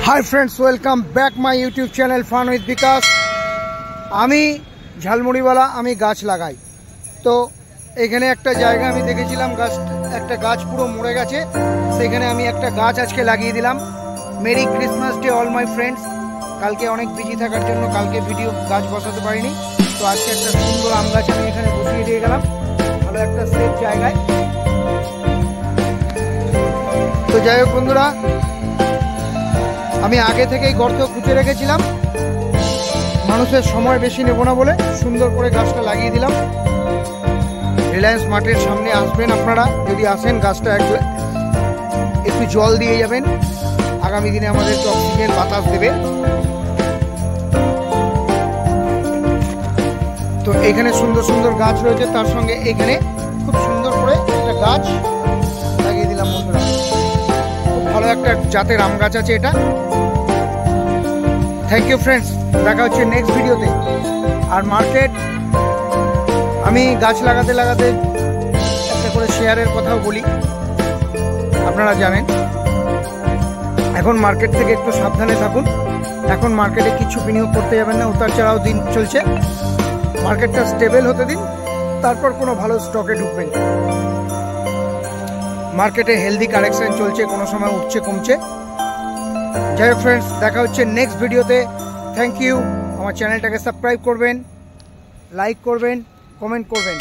Hi friends welcome back my YouTube channel फान with विकास। আমি ঝালমুড়িওয়ালা আমি গাছ লাগাই। তো এখানে একটা জায়গা আমি দেখেছিলাম গাছ একটা গাছ পুরো মরে গেছে, সেখানে আমি একটা গাছ আজকে লাগিয়ে দিলাম। Merry Christmas day all my friends. কালকে অনেক বিজি থাকার জন্য কালকে ভিডিও গাছ বসাতে পারিনি, তো আজকে একটা সুন্দর আম গাছ আমি এখানে বসিয়ে দিয়ে গেলাম ভালো একটা সেফ জায়গায়। তো যাই হোক বন্ধুরা, আমি আগে থেকেই গর্ত খুঁজে রেখেছিলাম, মানুষের সময় বেশি নেব না বলে সুন্দর করে গাছটা লাগিয়ে দিলাম। রিলায়েন্স মার্টের সামনে আসবেন আপনারা, যদি আসেন গাছটা একটু জল দিয়ে যাবেন, আগামী দিনে আমাদের অক্সিজেন বাতাস দেবে। তো এখানে সুন্দর সুন্দর গাছ রয়েছে, তার সঙ্গে এখানে খুব সুন্দর করে একটা গাছ লাগিয়ে দিলাম বন্ধুরা। খুব ভালো একটা জাতের আম গাছ আছে এটা। থ্যাংক ইউ ফ্রেন্ডস, দেখা হচ্ছে নেক্সট ভিডিওতে। আর মার্কেট আমি গাছ লাগাতে লাগাতে একটা করে শেয়ারের কথাও বলি, আপনারা জানেন এখন মার্কেট থেকে একটু সাবধানে থাকুন। এখন মার্কেটে কিছু বিনিয়োগ করতে যাবেন না, উতার চড়াও দিন চলছে। মার্কেটটা স্টেবল হতে দিন, তারপর কোনো ভালো স্টকে ঢুকবেন। মার্কেটে হেলদি কারেকশন চলছে, কোনো সময় উঠছে কমছে। যাই হোক ফ্রেন্ডস, দেখা হচ্ছে নেক্সট ভিডিওতে। Thank you. আমার চ্যানেলটাকে সাবস্ক্রাইব করবেন, লাইক করবেন, কমেন্ট করবেন।